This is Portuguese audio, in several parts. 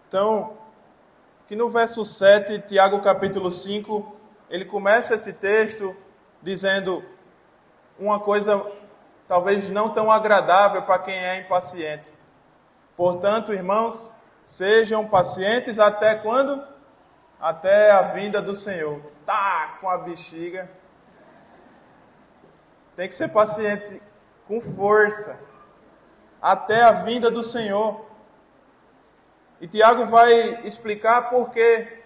Então, que no verso 7, Tiago capítulo 5, ele começa esse texto dizendo uma coisa talvez não tão agradável para quem é impaciente. Portanto, irmãos, sejam pacientes até quando? Até a vinda do Senhor. Tá com a bexiga. Tem que ser paciente com força. Até a vinda do Senhor. E Tiago vai explicar por que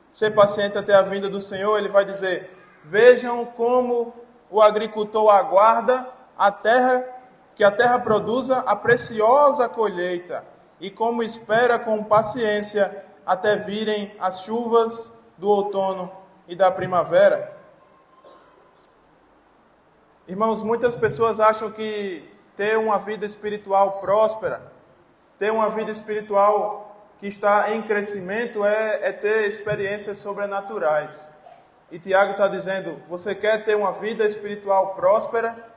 ser paciente até a vinda do Senhor. Ele vai dizer: vejam como o agricultor aguarda a terra, que a terra produza a preciosa colheita, e como espera com paciência até virem as chuvas do outono e da primavera. Irmãos, muitas pessoas acham que ter uma vida espiritual próspera, ter uma vida espiritual que está em crescimento é ter experiências sobrenaturais. E Tiago está dizendo: você quer ter uma vida espiritual próspera?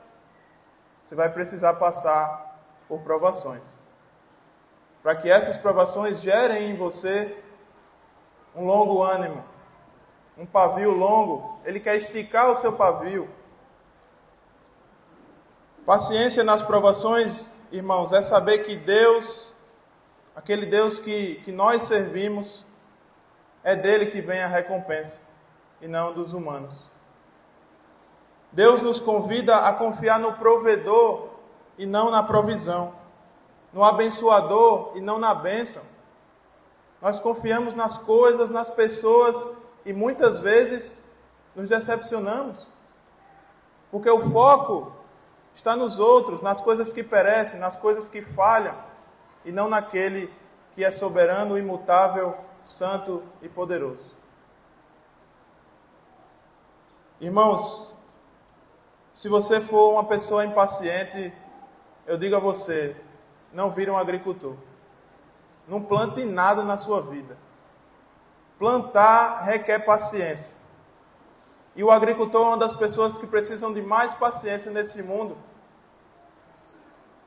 Você vai precisar passar por provações. Para que essas provações gerem em você um longo ânimo, um pavio longo. Ele quer esticar o seu pavio. Paciência nas provações, irmãos, é saber que Deus, aquele Deus que nós servimos, é dele que vem a recompensa e não dos humanos. Deus nos convida a confiar no provedor e não na provisão, no abençoador e não na bênção. Nós confiamos nas coisas, nas pessoas e muitas vezes nos decepcionamos, porque o foco está nos outros, nas coisas que perecem, nas coisas que falham, e não naquele que é soberano, imutável, santo e poderoso. Irmãos, se você for uma pessoa impaciente, eu digo a você, não vire um agricultor. Não plante nada na sua vida. Plantar requer paciência. E o agricultor é uma das pessoas que precisam de mais paciência nesse mundo.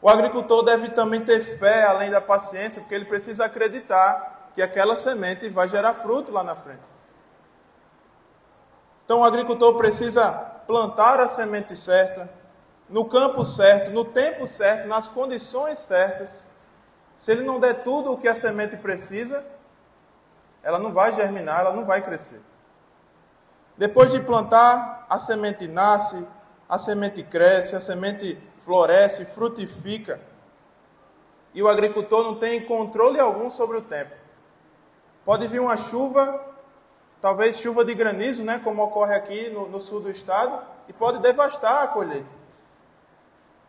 O agricultor deve também ter fé além da paciência, porque ele precisa acreditar que aquela semente vai gerar fruto lá na frente. Então o agricultor precisa plantar a semente certa, no campo certo, no tempo certo, nas condições certas. Se ele não der tudo o que a semente precisa, ela não vai germinar, ela não vai crescer. Depois de plantar, a semente nasce, a semente cresce, a semente floresce, frutifica. E o agricultor não tem controle algum sobre o tempo. Pode vir uma chuva, talvez chuva de granizo, como ocorre aqui no sul do estado, e pode devastar a colheita.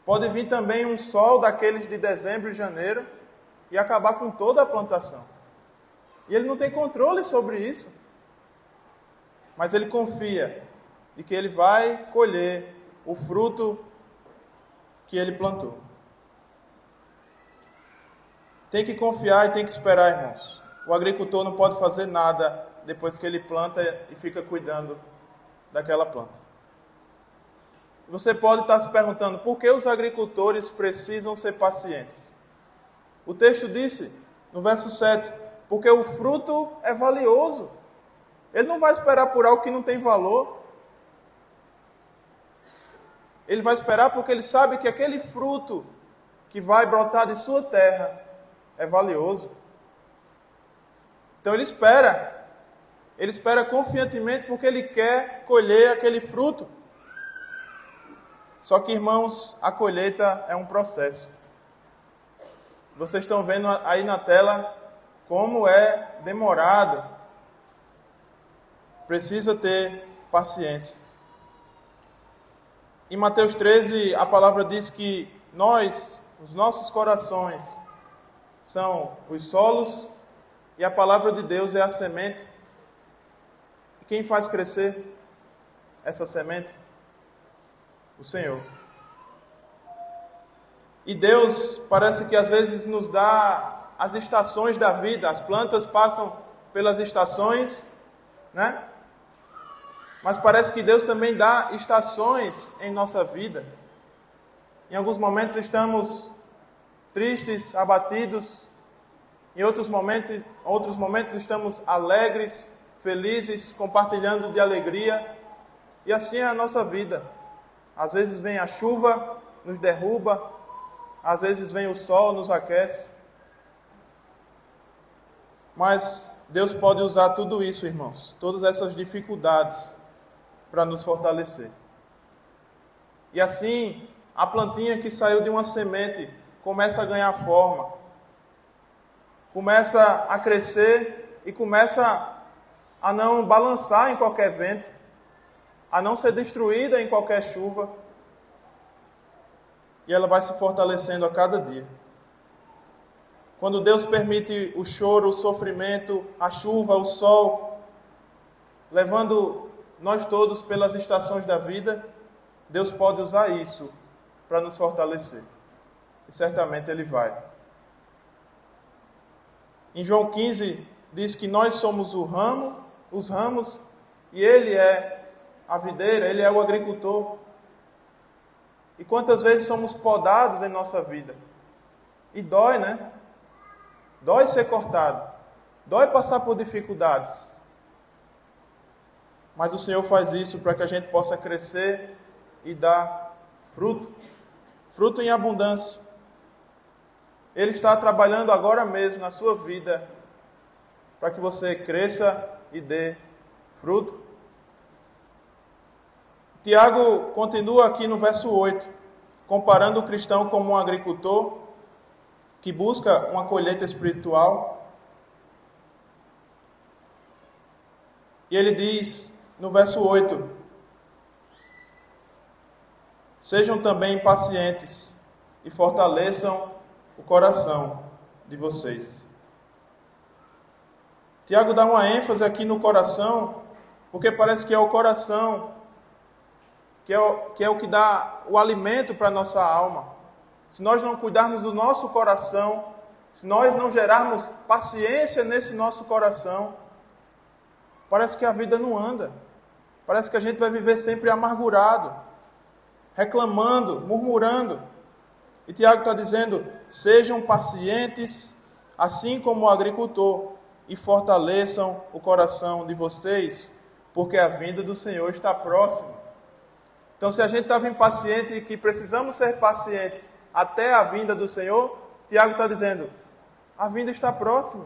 Pode vir também um sol daqueles de dezembro e janeiro e acabar com toda a plantação. E ele não tem controle sobre isso. Mas ele confia de que ele vai colher o fruto que ele plantou. Tem que confiar e tem que esperar, irmãos. O agricultor não pode fazer nada depois que ele planta e fica cuidando daquela planta. Você pode estar se perguntando, por que os agricultores precisam ser pacientes? O texto disse, no verso 7, porque o fruto é valioso. Ele não vai esperar por algo que não tem valor. Ele vai esperar porque ele sabe que aquele fruto que vai brotar de sua terra é valioso. Então ele espera. Ele espera confiantemente porque ele quer colher aquele fruto. Só que, irmãos, a colheita é um processo. Vocês estão vendo aí na tela como é demorado. Precisa ter paciência. Em Mateus 13, a palavra diz que nós, os nossos corações, são os solos e a palavra de Deus é a semente. E quem faz crescer essa semente? O Senhor. E Deus parece que às vezes nos dá as estações da vida. As plantas passam pelas estações, Mas parece que Deus também dá estações em nossa vida. Em alguns momentos estamos tristes, abatidos, Em outros momentos estamos alegres, felizes, compartilhando de alegria. E assim é a nossa vida. Às vezes vem a chuva, nos derruba. Às vezes vem o sol, nos aquece. Mas Deus pode usar tudo isso, irmãos, todas essas dificuldades, para nos fortalecer. E assim, a plantinha que saiu de uma semente começa a ganhar forma, começa a crescer e começa a não balançar em qualquer vento, a não ser destruída em qualquer chuva. E ela vai se fortalecendo a cada dia. Quando Deus permite o choro, o sofrimento, a chuva, o sol, levando nós todos pelas estações da vida, Deus pode usar isso para nos fortalecer. E certamente Ele vai. Em João 15, diz que nós somos os ramos, e Ele é a videira, Ele é o agricultor. E quantas vezes somos podados em nossa vida? E dói, né? Dói ser cortado. Dói passar por dificuldades. Mas o Senhor faz isso para que a gente possa crescer e dar fruto. Fruto em abundância. Ele está trabalhando agora mesmo na sua vida para que você cresça e dê fruto. Tiago continua aqui no verso 8, comparando o cristão como um agricultor que busca uma colheita espiritual. E ele diz no verso 8: sejam também pacientes e fortaleçam o coração de vocês. Tiago dá uma ênfase aqui no coração, porque parece que é o coração que é o que dá o alimento para a nossa alma. Se nós não cuidarmos do nosso coração, se nós não gerarmos paciência nesse nosso coração, parece que a vida não anda. Parece que a gente vai viver sempre amargurado, reclamando, murmurando. E Tiago está dizendo: sejam pacientes, assim como o agricultor, e fortaleçam o coração de vocês, porque a vinda do Senhor está próxima. Então, se a gente estava impaciente e que precisamos ser pacientes até a vinda do Senhor, Tiago está dizendo: a vinda está próxima.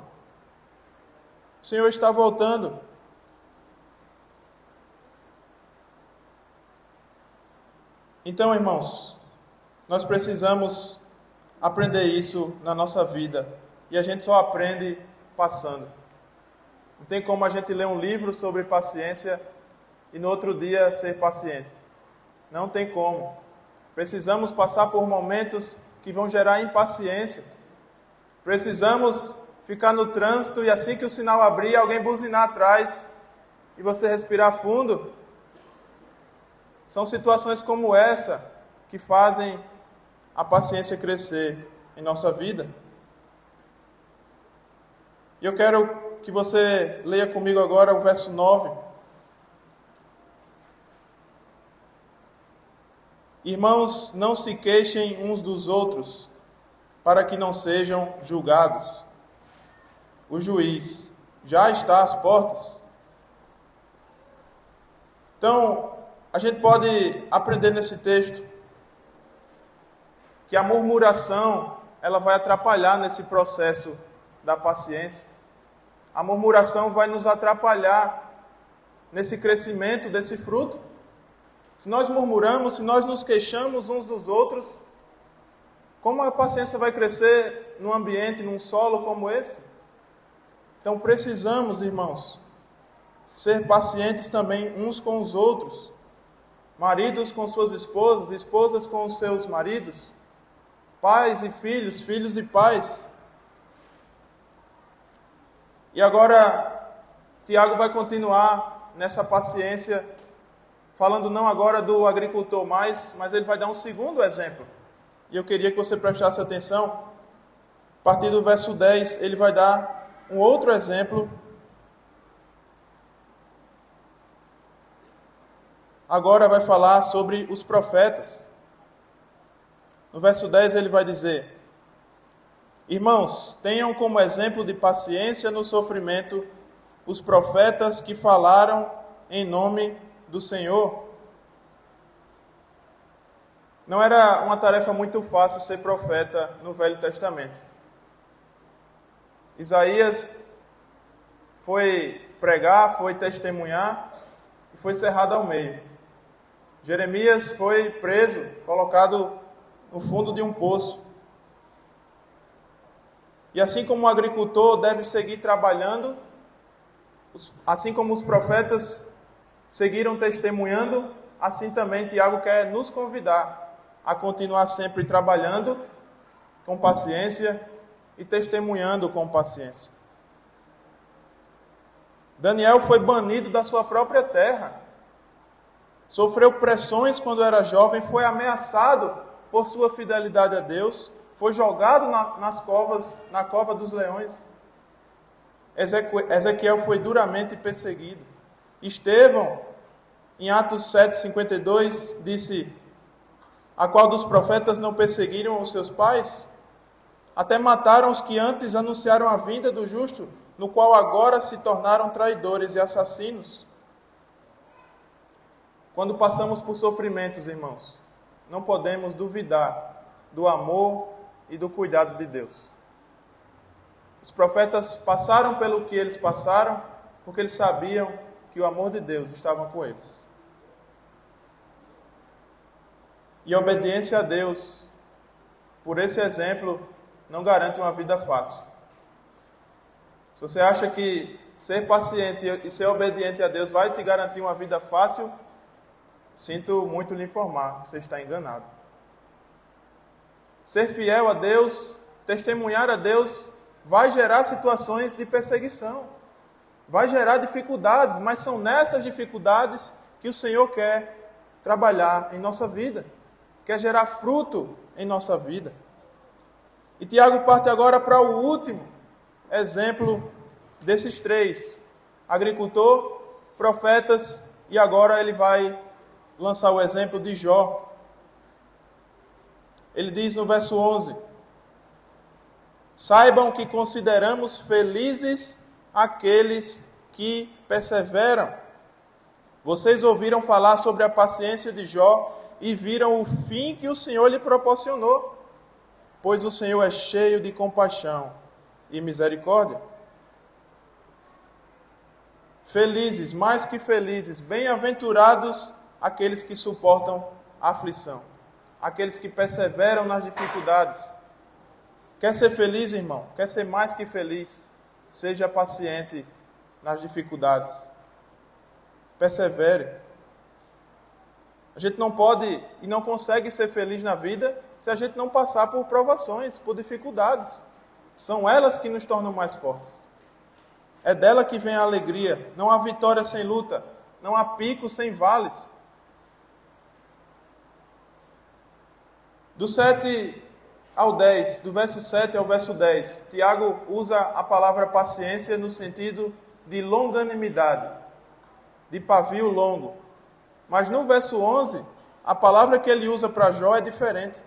O Senhor está voltando. Então, irmãos, nós precisamos aprender isso na nossa vida. E a gente só aprende passando. Não tem como a gente ler um livro sobre paciência e no outro dia ser paciente. Não tem como. Precisamos passar por momentos que vão gerar impaciência. Precisamos ficar no trânsito e assim que o sinal abrir, alguém buzinar atrás e você respirar fundo. São situações como essa que fazem a paciência crescer em nossa vida. E eu quero que você leia comigo agora o verso 9. Irmãos, não se queixem uns dos outros, para que não sejam julgados. O juiz já está às portas. Então, a gente pode aprender nesse texto que a murmuração, ela vai atrapalhar nesse processo da paciência. A murmuração vai nos atrapalhar nesse crescimento desse fruto. Se nós murmuramos, se nós nos queixamos uns dos outros, como a paciência vai crescer num ambiente, num solo como esse? Então precisamos, irmãos, ser pacientes também uns com os outros. Maridos com suas esposas, esposas com os seus maridos, pais e filhos, filhos e pais. E agora, Tiago vai continuar nessa paciência, falando não agora do agricultor mais, mas ele vai dar um segundo exemplo. E eu queria que você prestasse atenção. A partir do verso 10, ele vai dar um outro exemplo. Agora vai falar sobre os profetas. No verso 10 ele vai dizer: Irmãos, tenham como exemplo de paciência no sofrimento os profetas que falaram em nome do Senhor. Não era uma tarefa muito fácil ser profeta no Velho Testamento. Isaías foi pregar, foi testemunhar e foi cerrado ao meio. Jeremias foi preso, colocado no fundo de um poço. E assim como o agricultor deve seguir trabalhando, assim como os profetas seguiram testemunhando, assim também Tiago quer nos convidar a continuar sempre trabalhando com paciência e testemunhando com paciência. Daniel foi banido da sua própria terra. Sofreu pressões quando era jovem, foi ameaçado por sua fidelidade a Deus, foi jogado na cova dos leões. Ezequiel foi duramente perseguido. Estevão, em Atos 7:52, disse: a qual dos profetas não perseguiram os seus pais? Até mataram os que antes anunciaram a vinda do justo, no qual agora se tornaram traidores e assassinos. Quando passamos por sofrimentos, irmãos, não podemos duvidar do amor e do cuidado de Deus. Os profetas passaram pelo que eles passaram, porque eles sabiam que o amor de Deus estava com eles. E a obediência a Deus, por esse exemplo, não garante uma vida fácil. Se você acha que ser paciente e ser obediente a Deus vai te garantir uma vida fácil, sinto muito lhe informar, você está enganado. Ser fiel a Deus, testemunhar a Deus, vai gerar situações de perseguição, vai gerar dificuldades, mas são nessas dificuldades que o Senhor quer trabalhar em nossa vida, quer gerar fruto em nossa vida. E Tiago parte agora para o último exemplo desses três: agricultor, profetas, e agora ele vai lançar o exemplo de Jó. Ele diz no verso 11: saibam que consideramos felizes aqueles que perseveram. Vocês ouviram falar sobre a paciência de Jó e viram o fim que o Senhor lhe proporcionou, pois o Senhor é cheio de compaixão e misericórdia. Felizes, mais que felizes, bem-aventurados aqueles que suportam a aflição, aqueles que perseveram nas dificuldades. Quer ser feliz, irmão? Quer ser mais que feliz? Seja paciente nas dificuldades. Persevere. A gente não pode e não consegue ser feliz na vida se a gente não passar por provações, por dificuldades. São elas que nos tornam mais fortes. É dela que vem a alegria. Não há vitória sem luta. Não há pico sem vales. Do 7 ao 10, do verso 7 ao verso 10, Tiago usa a palavra paciência no sentido de longanimidade, de pavio longo. Mas no verso 11, a palavra que ele usa para Jó é diferente.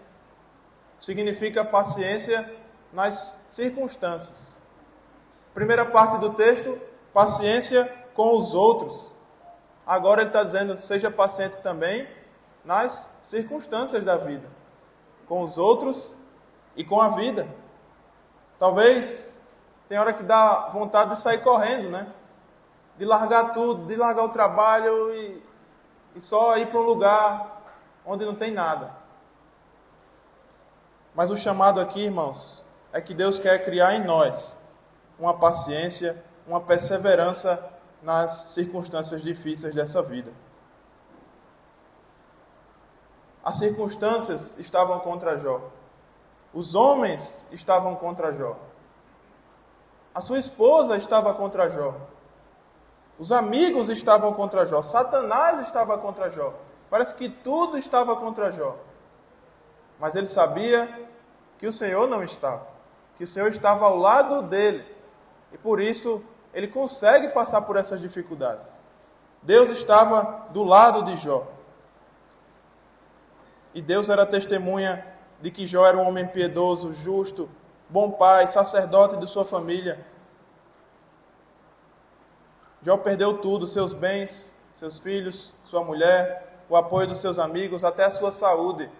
Significa paciência nas circunstâncias. Primeira parte do texto, paciência com os outros. Agora ele está dizendo, seja paciente também nas circunstâncias da vida, com os outros e com a vida. Talvez tem hora que dá vontade de sair correndo, né? De largar tudo, de largar o trabalho e só ir para um lugar onde não tem nada. Mas o chamado aqui, irmãos, é que Deus quer criar em nós uma paciência, uma perseverança nas circunstâncias difíceis dessa vida. As circunstâncias estavam contra Jó. Os homens estavam contra Jó. A sua esposa estava contra Jó. Os amigos estavam contra Jó. Satanás estava contra Jó. Parece que tudo estava contra Jó. Mas ele sabia que o Senhor não estava. Que o Senhor estava ao lado dele. E por isso ele consegue passar por essas dificuldades. Deus estava do lado de Jó. E Deus era testemunha de que Jó era um homem piedoso, justo, bom pai, sacerdote de sua família. Jó perdeu tudo, seus bens, seus filhos, sua mulher, o apoio dos seus amigos, até a sua saúde.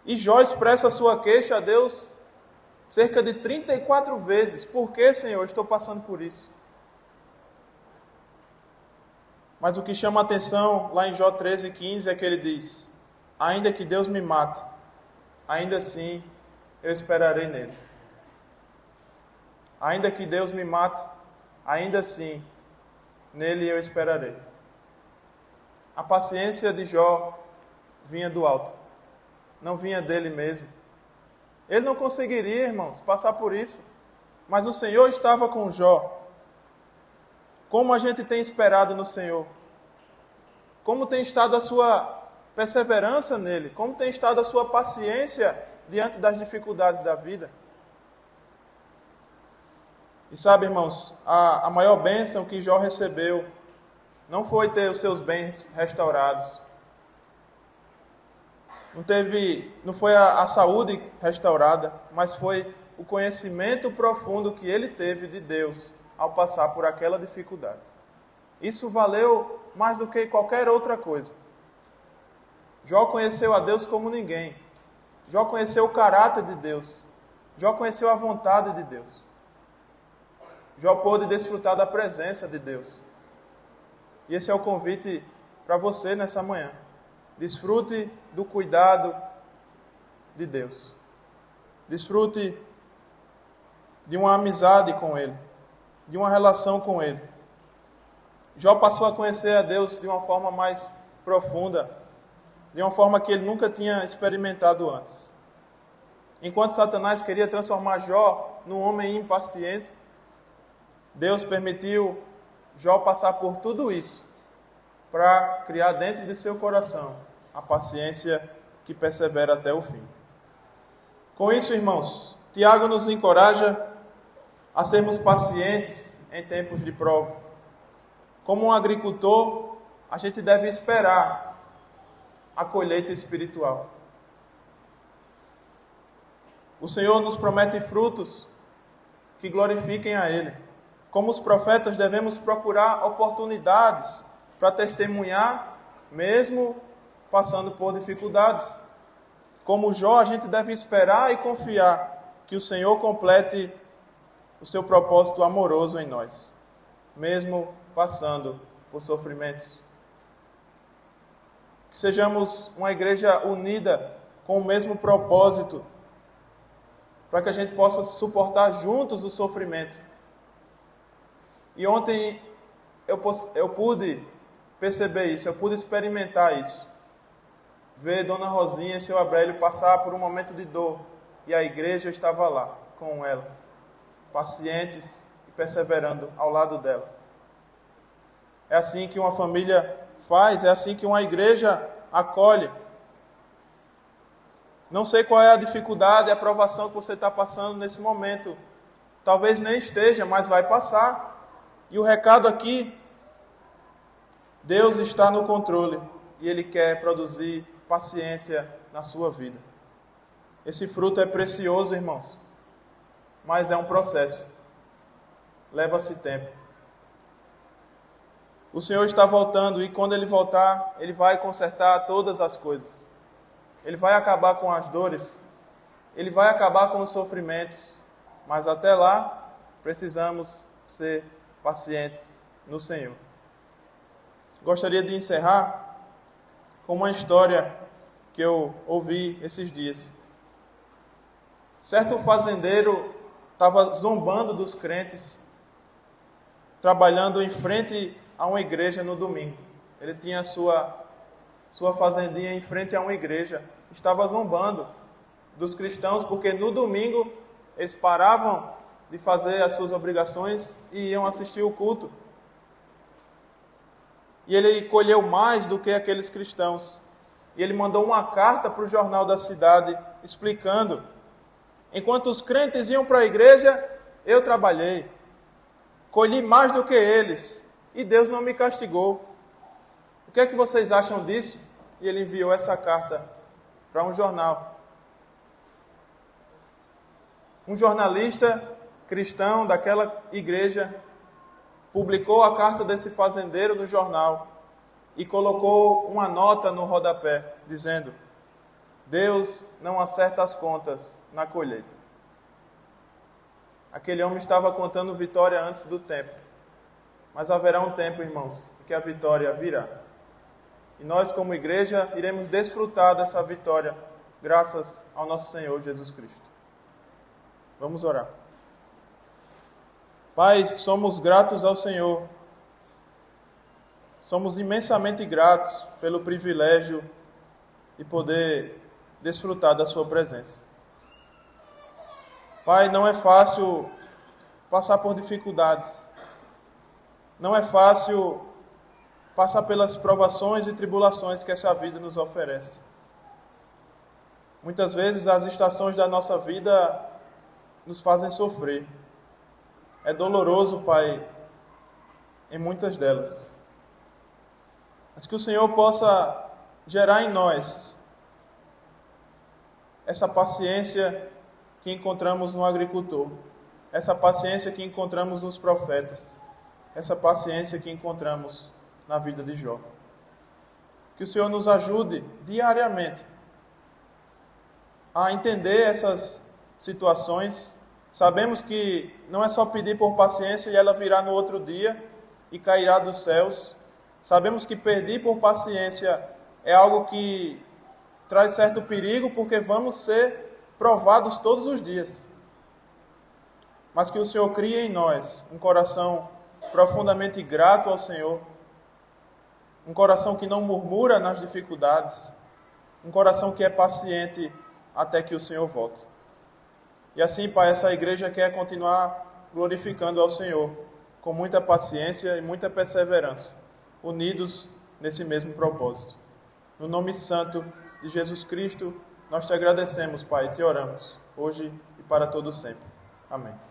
E Jó expressa a sua queixa a Deus cerca de 34 vezes. Por que, Senhor, estou passando por isso? Mas o que chama a atenção lá em Jó 13:15 é que ele diz: ainda que Deus me mate, ainda assim eu esperarei nele. Ainda que Deus me mate, ainda assim nele eu esperarei. A paciência de Jó vinha do alto, não vinha dele mesmo. Ele não conseguiria, irmãos, passar por isso, mas o Senhor estava com Jó. Como a gente tem esperado no Senhor? Como tem estado a sua perseverança nele? Como tem estado a sua paciência diante das dificuldades da vida? E sabe, irmãos, a maior bênção que Jó recebeu não foi ter os seus bens restaurados. Não foi a saúde restaurada, mas foi o conhecimento profundo que ele teve de Deus ao passar por aquela dificuldade. Isso valeu mais do que qualquer outra coisa. Jó conheceu a Deus como ninguém. Jó conheceu o caráter de Deus. Jó conheceu a vontade de Deus. Jó pôde desfrutar da presença de Deus. E esse é o convite para você nessa manhã. Desfrute do cuidado de Deus. Desfrute de uma amizade com Ele, de uma relação com Ele. Jó passou a conhecer a Deus de uma forma mais profunda, de uma forma que ele nunca tinha experimentado antes. Enquanto Satanás queria transformar Jó num homem impaciente, Deus permitiu Jó passar por tudo isso para criar dentro de seu coração a paciência que persevera até o fim. Com isso, irmãos, Tiago nos encoraja a sermos pacientes em tempos de prova. Como um agricultor, a gente deve esperar a colheita espiritual. O Senhor nos promete frutos que glorifiquem a Ele. Como os profetas, devemos procurar oportunidades para testemunhar, mesmo passando por dificuldades. Como Jó, a gente deve esperar e confiar que o Senhor complete o seu propósito amoroso em nós, mesmo passando por sofrimentos. Que sejamos uma igreja unida com o mesmo propósito, para que a gente possa suportar juntos o sofrimento. E ontem eu pude perceber isso, eu pude experimentar isso. Ver Dona Rosinha e seu Abrélio passar por um momento de dor, e a igreja estava lá com ela, pacientes e perseverando ao lado dela. É assim que uma família faz, é assim que uma igreja acolhe. Não sei qual é a dificuldade, a provação que você está passando nesse momento. Talvez nem esteja, mas vai passar. E o recado aqui, Deus está no controle e Ele quer produzir paciência na sua vida. Esse fruto é precioso, irmãos, mas é um processo. Leva-se tempo. O Senhor está voltando e quando Ele voltar, Ele vai consertar todas as coisas. Ele vai acabar com as dores, Ele vai acabar com os sofrimentos, mas até lá precisamos ser pacientes no Senhor. Gostaria de encerrar com uma história que eu ouvi esses dias. Certo fazendeiro estava zombando dos crentes, trabalhando em frente a uma igreja no domingo. Ele tinha sua fazendinha em frente a uma igreja. Estava zombando dos cristãos, porque no domingo eles paravam de fazer as suas obrigações e iam assistir o culto. E ele colheu mais do que aqueles cristãos. E ele mandou uma carta para o jornal da cidade, explicando: enquanto os crentes iam para a igreja, eu trabalhei. Colhi mais do que eles, e Deus não me castigou. O que é que vocês acham disso? E ele enviou essa carta para um jornal. Um jornalista cristão daquela igreja publicou a carta desse fazendeiro no jornal e colocou uma nota no rodapé, dizendo: Deus não acerta as contas na colheita. Aquele homem estava contando vitória antes do tempo. Mas haverá um tempo, irmãos, em que a vitória virá. E nós, como igreja, iremos desfrutar dessa vitória, graças ao nosso Senhor Jesus Cristo. Vamos orar. Pai, somos gratos ao Senhor. Somos imensamente gratos pelo privilégio de poder desfrutar da sua presença. Pai, não é fácil passar por dificuldades. Não é fácil passar pelas provações e tribulações que essa vida nos oferece. Muitas vezes as estações da nossa vida nos fazem sofrer. É doloroso, Pai, em muitas delas. Mas que o Senhor possa gerar em nós essa paciência que encontramos no agricultor, essa paciência que encontramos nos profetas, essa paciência que encontramos na vida de Jó. Que o Senhor nos ajude diariamente a entender essas situações. Sabemos que não é só pedir por paciência e ela virá no outro dia e cairá dos céus. Sabemos que pedir por paciência é algo que traz certo perigo, porque vamos ser provados todos os dias. Mas que o Senhor crie em nós um coração profundamente grato ao Senhor, um coração que não murmura nas dificuldades, um coração que é paciente até que o Senhor volte. E assim, Pai, essa igreja quer continuar glorificando ao Senhor com muita paciência e muita perseverança, unidos nesse mesmo propósito. No nome santo de Jesus Cristo, nós te agradecemos, Pai, e te oramos, hoje e para todo sempre. Amém.